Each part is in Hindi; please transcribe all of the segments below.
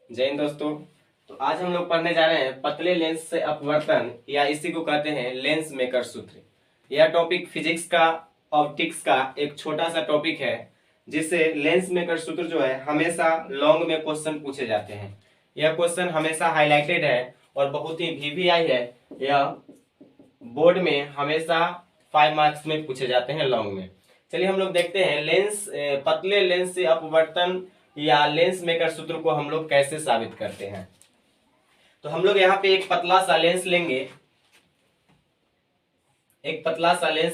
जय हिंद दोस्तों। तो आज हम लोग पढ़ने जा रहे हैं पतले लेंस से अपवर्तन या इसी को कहते हैं लेंस मेकर सूत्र। यह टॉपिक फिजिक्स का ऑप्टिक्स का एक छोटा सा टॉपिक है जिससे लेंस मेकर सूत्र जो है हमेशा लॉन्ग में क्वेश्चन पूछे जाते हैं। यह क्वेश्चन हमेशा हाईलाइटेड है और बहुत ही वीवीआई है। यह बोर्ड में हमेशा 5 मार्क्स में पूछे जाते हैं लॉन्ग में। चलिए हम लोग देखते हैं पतले लेंस से अपवर्तन या लेंस मेकर सूत्र को हम लोग कैसे साबित करते हैं। तो हम लोग यहाँ पे एक पतला सा लेंस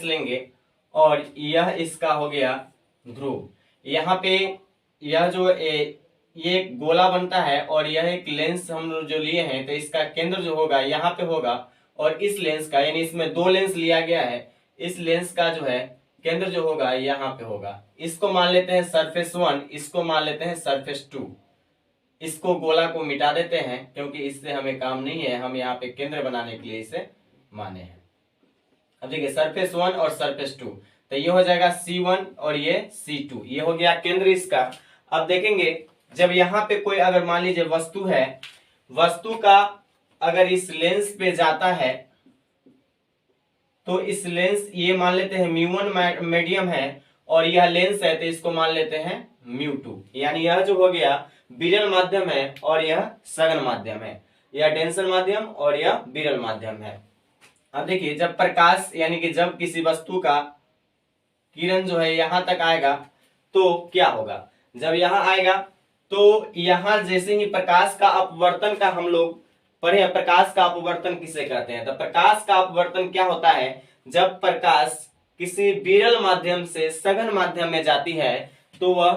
लेंगे और यह इसका हो गया ध्रुव। यहाँ पे यह जो ये एक गोला बनता है और यह एक लेंस हम लोग जो लिए हैं तो इसका केंद्र जो होगा यहाँ पे होगा और इस लेंस का यानी इसमें 2 लेंस लिया गया है, इस लेंस का जो है केंद्र जो होगा यहाँ पे होगा। इसको मान लेते हैं सरफेस 1, इसको मान लेते हैं सरफेस 2। इसको गोला को मिटा देते हैं क्योंकि इससे हमें काम नहीं है, हम यहाँ पे केंद्र बनाने के लिए इसे माने हैं। अब देखिए सरफेस 1 और सरफेस 2, तो ये हो जाएगा C1 और ये C2, ये हो गया केंद्र इसका। अब देखेंगे जब यहाँ पे कोई अगर मान लीजिए वस्तु है, वस्तु का अगर इस लेंस पे जाता है तो इस लेंस ये मान लेते हैं μ1 मीडियम है और यह लेंस है तो इसको मान लेते हैं μ2। यानी यह जो हो गया विरल माध्यम है और यह सघन माध्यम है, यह डेंसर माध्यम और यह विरल माध्यम है। अब देखिए जब प्रकाश यानी कि जब किसी वस्तु का किरण जो है यहां तक आएगा तो क्या होगा, जब यहां आएगा तो यहां जैसे ही प्रकाश का अपवर्तन का हम लोग पढ़े, प्रकाश का अपवर्तन किसे कहते हैं। तो प्रकाश का अपवर्तन क्या होता है, जब प्रकाश किसी विरल माध्यम से सघन माध्यम में जाती है तो वह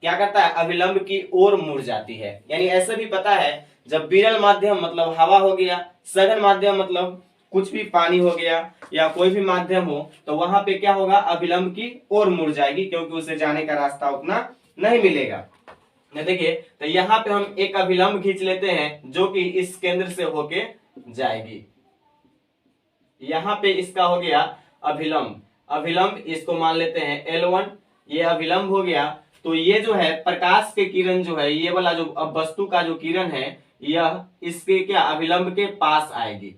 क्या करता है, अभिलंब की ओर मुड़ जाती है। यानी ऐसा भी पता है जब विरल माध्यम मतलब हवा हो गया, सघन माध्यम मतलब कुछ भी पानी हो गया या कोई भी माध्यम हो, तो वहां पे क्या होगा, अभिलंब की ओर मुड़ जाएगी क्योंकि उसे जाने का रास्ता उतना नहीं मिलेगा। देखिए तो यहाँ पे हम एक अभिलंब खींच लेते हैं जो कि इस केंद्र से होके जाएगी। यहाँ पे इसका हो गया अभिलंब इसको मान लेते हैं L1, ये अभिलंब हो गया। तो ये जो है प्रकाश के किरण जो है, ये वाला जो अब वस्तु का जो किरण है यह इसके क्या अभिलंब के पास आएगी।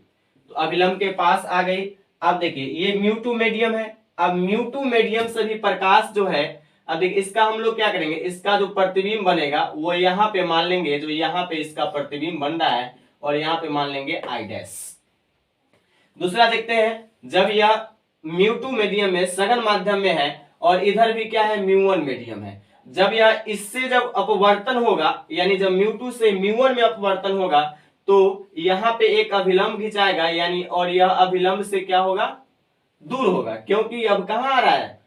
तो अभिलंब के पास आ गई। अब देखिए ये μ2 मीडियम है, अब μ2 मीडियम से भी प्रकाश जो है, अब देखिए इसका हम लोग क्या करेंगे, इसका जो प्रतिबिंब बनेगा वो यहाँ पे मान लेंगे, जो यहाँ पे इसका प्रतिबिंब बन रहा है और यहाँ पे मान लेंगे I'। दूसरा देखते हैं जब यह μ2 मीडियम में सघन माध्यम में है और इधर भी क्या है μ1 मीडियम है, जब यह इससे जब अपवर्तन होगा यानी जब μ2 से μ1 में अपवर्तन होगा तो यहाँ पे एक अभिलंब खिंचाएगा यानी, और यह अभिलंब से क्या होगा, दूर होगा क्योंकि अब कहाँ आ रहा है,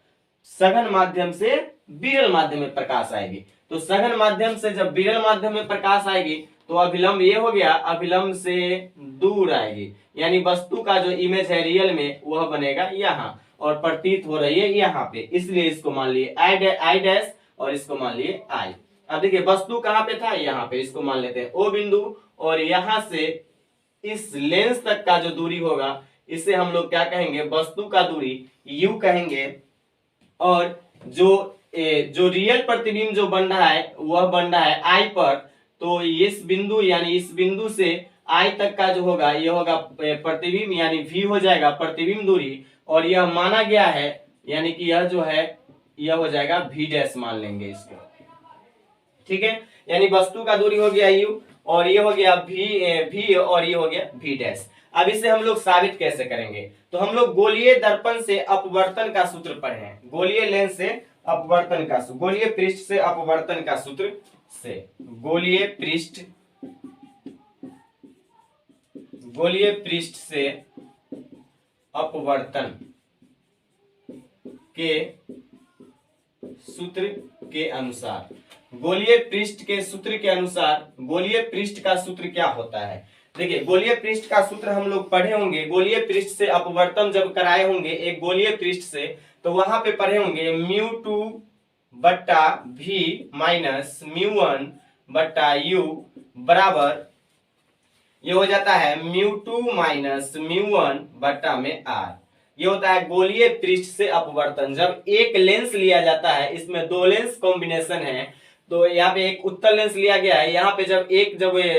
सघन माध्यम से विरल माध्यम में प्रकाश आएगी। तो सघन माध्यम से जब विरल माध्यम में प्रकाश आएगी तो अभिलंब ये हो गया, अभिलंब से दूर आएगी यानी वस्तु का जो इमेज है रियल में वह बनेगा यहाँ और प्रतीत हो रही है यहाँ पे, इसलिए इसको मान लिए I' और इसको मान लिए I। अब देखिए वस्तु कहाँ पे था, यहाँ पे, इसको मान लेते हैं O बिंदु और यहां से इस लेंस तक का जो दूरी होगा इसे हम लोग क्या कहेंगे, वस्तु का दूरी U कहेंगे। और जो रियल प्रतिबिंब जो बन रहा है वह बन रहा है I पर, तो इस बिंदु यानी इस बिंदु से I तक का जो होगा यह होगा प्रतिबिंब यानी V हो जाएगा प्रतिबिंब दूरी, और यह माना गया है यानी कि यह जो है यह हो जाएगा V' मान लेंगे इसको, ठीक है। यानी वस्तु का दूरी हो गया U और ये हो गया V और ये हो गया V'। अब इसे हम लोग साबित कैसे करेंगे, तो हम लोग गोलीय दर्पण से अपवर्तन का सूत्र पढ़े हैं, गोलीय लेंस से अपवर्तन का गोलीय पृष्ठ से अपवर्तन का सूत्र से, गोलीय पृष्ठ से अपवर्तन के सूत्र के अनुसार, गोलीय पृष्ठ के सूत्र के अनुसार गोलीय पृष्ठ का सूत्र क्या होता है। देखिए गोलीय पृष्ठ का सूत्र हम लोग पढ़े होंगे, गोलीय पृष्ठ से अपवर्तन जब कराए होंगे एक गोलीय पृष्ठ से, तो वहां पे पढ़े होंगे μ2 बट्टा V माइनस μ1 बट्टा U बराबर ये हो जाता है μ2 माइनस μ1 बट्टा में R। ये होता है गोलीय पृष्ठ से अपवर्तन। जब एक लेंस लिया जाता है, इसमें दो लेंस कॉम्बिनेशन है, तो यहाँ पे एक उत्तल लेंस लिया गया है। यहाँ पे जब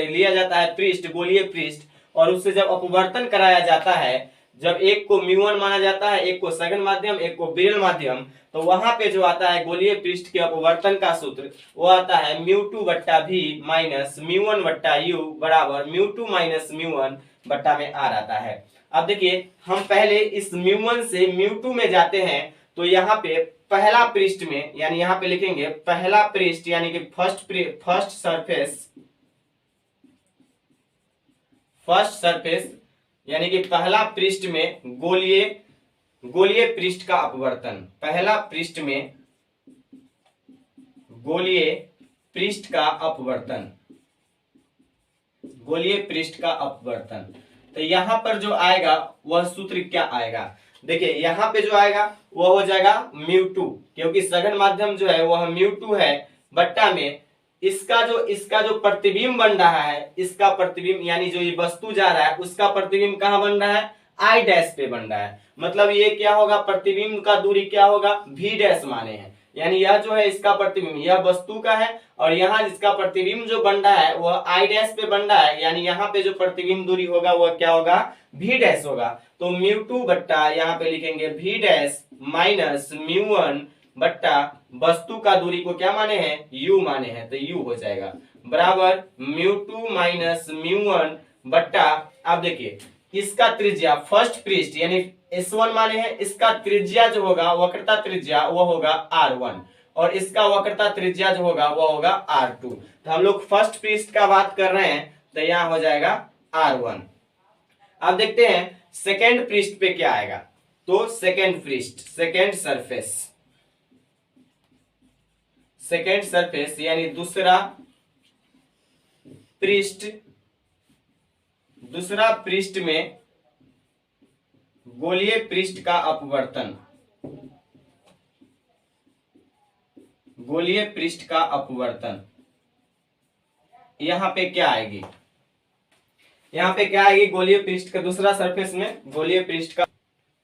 लिया जाता है पृष्ठ, गोलीय पृष्ठ, और उससे जब अपवर्तन कराया जाता है, जब एक को म्यू1 माना जाता है, एक को सघन माध्यम, एक को विरल माध्यम, तो वहां पे जो आता है गोलीय पृष्ठ के अपवर्तन का सूत्र, वो आता है μ2 बट्टा v माइनस μ1 बट्टा u बराबर μ2 माइनस μ1 बट्टा में r आता है। अब देखिए हम पहले इस μ1 से μ2 में जाते हैं, तो यहाँ पे पहला पृष्ठ में, यानी यहाँ पे लिखेंगे पहला पृष्ठ यानी कि फर्स्ट सरफेस यानी कि पहला पृष्ठ में गोलीय पृष्ठ का अपवर्तन, पहला पृष्ठ में गोलीय पृष्ठ का अपवर्तन, गोलीय पृष्ठ का अपवर्तन। तो यहां पर जो आएगा वह सूत्र क्या आएगा, देखिए यहाँ पे जो आएगा वह हो जाएगा μ2, क्योंकि सघन माध्यम जो है वह μ2 है, बट्टा में इसका जो प्रतिबिंब बन रहा है, इसका प्रतिबिंब यानी जो ये वस्तु जा रहा है उसका प्रतिबिंब कहां बन रहा है, I डैश पे बन रहा है। मतलब ये क्या होगा, प्रतिबिंब का दूरी क्या होगा, v डैश माने हैं, यानी यह जो है इसका प्रतिबिंब, यह वस्तु का है, और यहाँ इसका प्रतिबिंब जो बन रहा है वह I डैश पे बन रहा है, यानी यहाँ पे जो प्रतिबिंब दूरी होगा वह क्या होगा, v डैश होगा। तो μ2 बट्टा यहाँ पे लिखेंगे v डैश माइनस μ1 बट्टा वस्तु का दूरी को क्या माने हैं, u माने हैं, तो u हो जाएगा बराबर μ2 माइनस μ1 बट्टा, अब देखिए इसका त्रिज्या फर्स्ट पृष्ठ यानी S1 माने हैं, इसका त्रिज्या जो होगा, वक्रता त्रिज्या वो होगा R1, और इसका वक्रता त्रिज्या जो होगा वो होगा R2। तो हम लोग फर्स्ट पृष्ठ का बात कर रहे हैं, तो यहां हो जाएगा R1। अब देखते हैं सेकेंड पृष्ठ पे क्या आएगा, तो सेकेंड पृष्ठ, सेकेंड सरफेस यानी दूसरा पृष्ठ में गोलीय पृष्ठ का अपवर्तन, गोलीय पृष्ठ का अपवर्तन। यहाँ पे क्या आएगी, यहाँ पे क्या आएगी, गोलीय पृष्ठ का दूसरा सरफेस में गोलीय पृष्ठ का।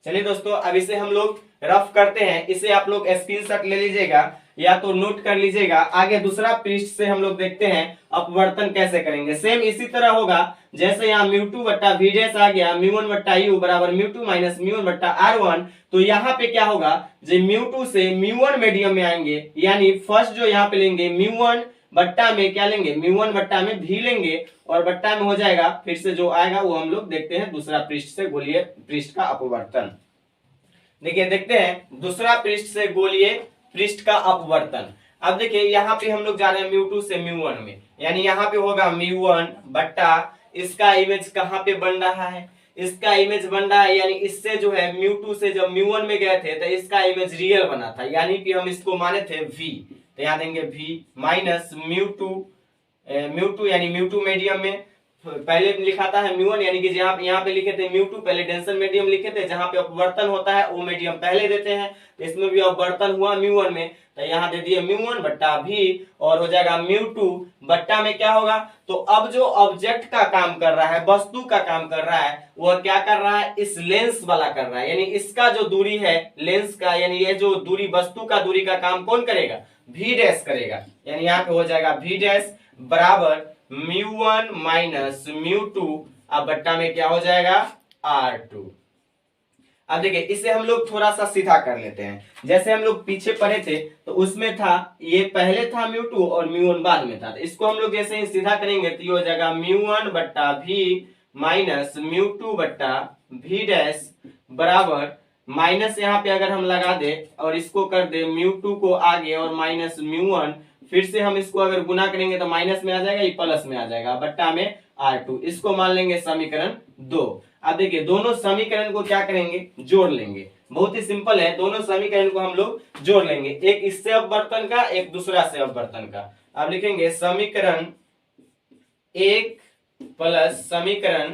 चलिए दोस्तों अब इसे हम लोग रफ करते हैं, इसे आप लोग स्क्रीनशॉट ले लीजिएगा या तो नोट कर लीजिएगा। आगे दूसरा पृष्ठ से हम लोग देखते हैं अपवर्तन कैसे करेंगे। सेम इसी तरह होगा जैसे यहाँ μ2 बट्टा v डैश आ गया, μ1 बट्टा u बराबर μ2 माइनस μ1 बट्टा r1। तो यहाँ पे क्या होगा, जो μ2 से μ1 मीडियम में आएंगे, यानी फर्स्ट जो यहाँ पे लेंगे μ1 बट्टा में क्या लेंगे, μ1 बट्टा में v लेंगे, और बट्टा में हो जाएगा, फिर से जो आएगा वो हम लोग देखते हैं दूसरा पृष्ठ से गोलीय पृष्ठ का अपवर्तन। देखिए देखते हैं दूसरा पृष्ठ से गोलीय पृष्ठ का अपवर्तन। अब देखिए यहाँ पे हम लोग जा रहे हैं μ2 से μ1 में, यानी यहाँ पे होगा μ1 बट्टा इसका इमेज कहाँ पे बन रहा है, इसका इमेज बन रहा है, यानी इससे जो है μ2 से जब μ1 में गए थे तो इसका इमेज रियल बना था, यानी कि हम इसको माने थे v, तो यहाँ देंगे v माइनस μ2 यानी μ2 मीडियम में पहले लिखा था है μ1, यानी कि जहाँ यहाँ पे लिखे थे μ2 पहले डेंसर मीडियम लिखे थे, जहाँ पे अपवर्तन होता है वो मीडियम पहले देते हैं, तो इसमें भी अपवर्तन हुआ μ1 में, तो यहाँ दे दिए μ1 बट्टा v, और हो जाएगा μ2 बट्टा में क्या होगा, तो अब जो ऑब्जेक्ट का काम कर रहा है, वस्तु का काम कर रहा है, वह क्या कर रहा है, इस लेंस वाला कर रहा है, यानी इसका जो दूरी है लेंस का, यानी ये जो दूरी वस्तु का दूरी का काम कौन करेगा, v डैश करेगा, यानी यहाँ पे हो जाएगा v डैश बराबर μ1 माइनस μ2, अब बट्टा में क्या हो जाएगा R2। अब देखिए इसे हम लोग थोड़ा सा सीधा कर लेते हैं, जैसे हम लोग पीछे पढ़े थे तो उसमें था, ये पहले था μ2 और μ1 बाद में था, तो इसको हम लोग जैसे ही सीधा करेंगे तो ये हो जाएगा μ1 बट्टा v माइनस μ2 बट्टा v डैश बराबर, माइनस यहाँ पे अगर हम लगा दे और इसको कर दे μ2 को आगे और माइनस μ1, फिर से हम इसको अगर गुना करेंगे तो माइनस में आ जाएगा, ये प्लस में आ जाएगा, बट्टा में R2, इसको मान लेंगे समीकरण 2। अब देखिए दोनों समीकरण को क्या करेंगे, जोड़ लेंगे, बहुत ही सिंपल है, दोनों समीकरण को हम लोग जोड़ लेंगे, एक इससे अपवर्तन का, एक दूसरा से अपवर्तन का। अब लिखेंगे समीकरण 1 प्लस समीकरण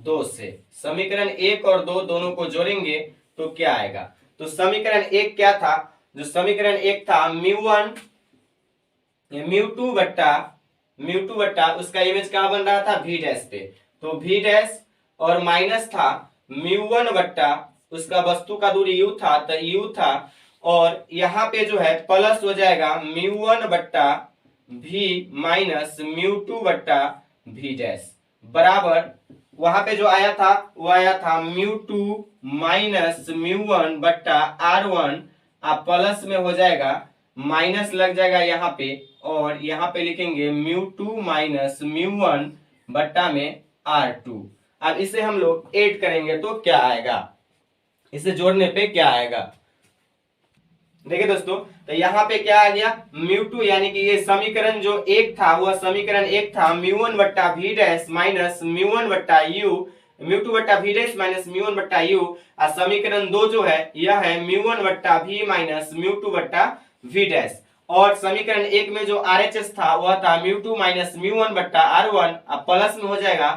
2 से, समीकरण 1 और 2 दोनों को जोड़ेंगे तो क्या आएगा, तो समीकरण 1 क्या था, जो समीकरण 1 था μ2 बट्टा उसका इमेज कहां बन रहा था, v डैश पे, तो v डैश, और माइनस था μ1 बट्टा उसका वस्तु का दूरी u था, तो u था, और यहाँ पे जो है प्लस हो जाएगा μ1 बट्टा v माइनस μ2 बट्टा v डैश बराबर वहां पे जो आया था वो आया था μ2 माइनस μ1 बट्टा r1 आप प्लस में हो जाएगा माइनस लग जाएगा यहाँ पे और यहाँ पे लिखेंगे μ2 माइनस μ1 बट्टा में r2। अब इसे हम लोग ऐड करेंगे तो क्या आएगा, इसे जोड़ने पे क्या आएगा। देखिए दोस्तों, तो यहाँ पे क्या आ गया μ2 यानी कि ये समीकरण जो एक था वह समीकरण एक था μ1 बट्टा v डैश माइनस μ1 बट्टा u μ2 बट्टा v डैश माइनस μ1 बट्टा u। और समीकरण दो जो है यह है μ1 बट्टा v माइनस μ2 बट्टा v डैश। और समीकरण एक में जो RHS था वह था μ2 माइनस μ1 बट्टा r1। अब प्लस में हो जाएगा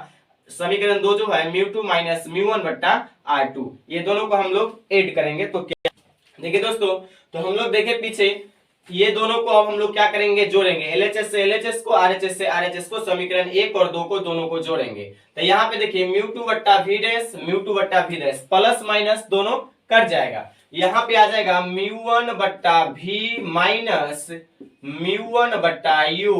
समीकरण दो जो है μ2 माइनस μ1 बट्टा r2। ये दोनों को हम लोग ऐड करेंगे तो क्या, देखिए दोस्तों, तो हम लोग देखे पीछे ये दोनों को अब हम लोग क्या करेंगे, जोड़ेंगे। LHS से LHS को, RHS से RHS को, समीकरण एक और दो को दोनों को जोड़ेंगे। तो यहाँ पे देखिए μ2 बट्टा v डैश μ2 बट्टा v डैश प्लस माइनस दोनों कट जाएगा। यहाँ पे आ जाएगा μ1 बट्टा v माइनस μ1 बट्टा u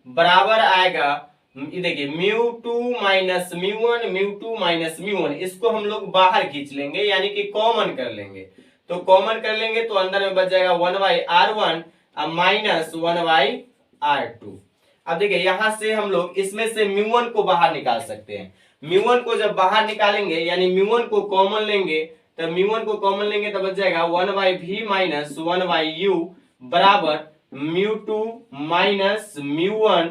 बराबर आएगा, देखिए μ2 माइनस μ1 μ2 माइनस μ1, इसको हम लोग बाहर खींच लेंगे यानी कि कॉमन कर लेंगे। तो कॉमन कर लेंगे तो अंदर में बच जाएगा 1/r1 माइनस 1/r2। अब देखिए यहां से हम लोग इसमें से μ1 को बाहर निकाल सकते हैं। μ1 को जब बाहर निकालेंगे यानी μ1 को कॉमन लेंगे तो μ1 को कॉमन लेंगे तो बच जाएगा 1/v माइनस 1/u बराबर μ2 minus μ1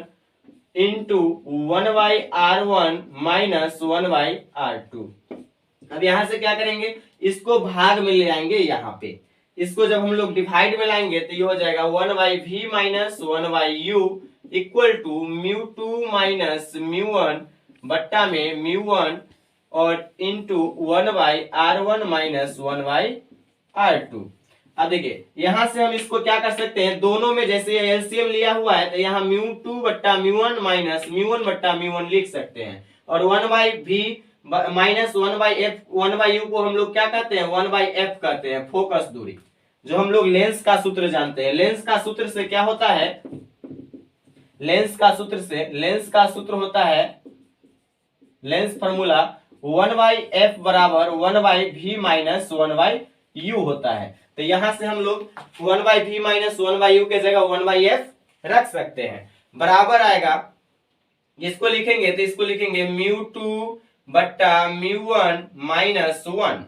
into 1/r1 minus 1/r2। अब यहां से क्या करेंगे, इसको भाग में ले आएंगे। यहाँ पे इसको जब हम लोग डिवाइड में लाएंगे तो ये हो जाएगा 1/v minus 1/u equal to μ2 minus μ1 बट्टा में μ1 और इंटू 1/r1 माइनस 1/r2। अब देखिए यहां से हम इसको क्या कर सकते हैं, दोनों में जैसे एलसीएम लिया हुआ है तो यहाँ μ2 बट्टा μ1 माइनस μ1 बट्टा μ1 लिख सकते हैं। और 1/v माइनस 1/u को हम लोग क्या कहते हैं, 1/f कहते हैं, फोकस दूरी, जो हम लोग लेंस का सूत्र जानते हैं। लेंस का सूत्र से क्या होता है, लेंस का सूत्र होता है, लेंस फार्मूला 1/f बराबर 1/v माइनस 1/u होता है। तो यहां से हम लोग 1/v माइनस 1/u के जगह 1/f रख सकते हैं। बराबर आएगा, इसको लिखेंगे तो इसको लिखेंगे μ2 बट्टा μ1 माइनस 1,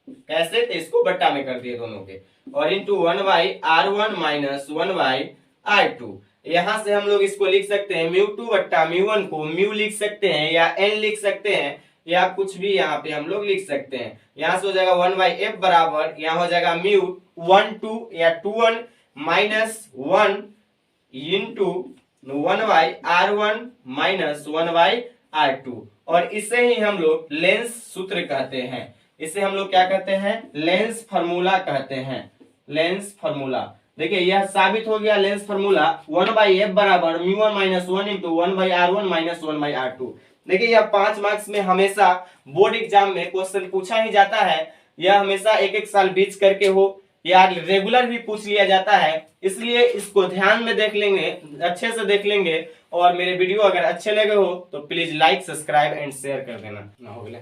कैसे, तो इसको बट्टा में कर दिए दोनों के, और इंटू 1/r1 माइनस 1/r2। यहां से हम लोग इसको लिख सकते हैं μ2 बट्टा μ1 को म्यू लिख सकते हैं या n लिख सकते हैं या कुछ भी यहाँ पे हम लोग लिख सकते हैं। यहाँ से हो जाएगा 1/f बराबर, यहाँ हो जाएगा μ1 या 2 minus 1 into 1/r1 minus 1/r2। और इसे ही हम लोग लेंस सूत्र कहते हैं। इसे हम लोग क्या कहते हैं, लेंस फार्मूला कहते हैं, लेंस फार्मूला। देखिए यह साबित हो गया लेंस फार्मूला 1/f बराबर μ1 minus 1 into 1/r1 minus 1/r2। देखिए यह 5 मार्क्स में हमेशा बोर्ड एग्जाम में क्वेश्चन पूछा ही जाता है। यह हमेशा एक साल बीच करके हो या रेगुलर भी पूछ लिया जाता है, इसलिए इसको ध्यान में देख लेंगे, अच्छे से देख लेंगे। और मेरे वीडियो अगर अच्छे लगे हो तो please like, subscribe and share कर देना। ना हो गया।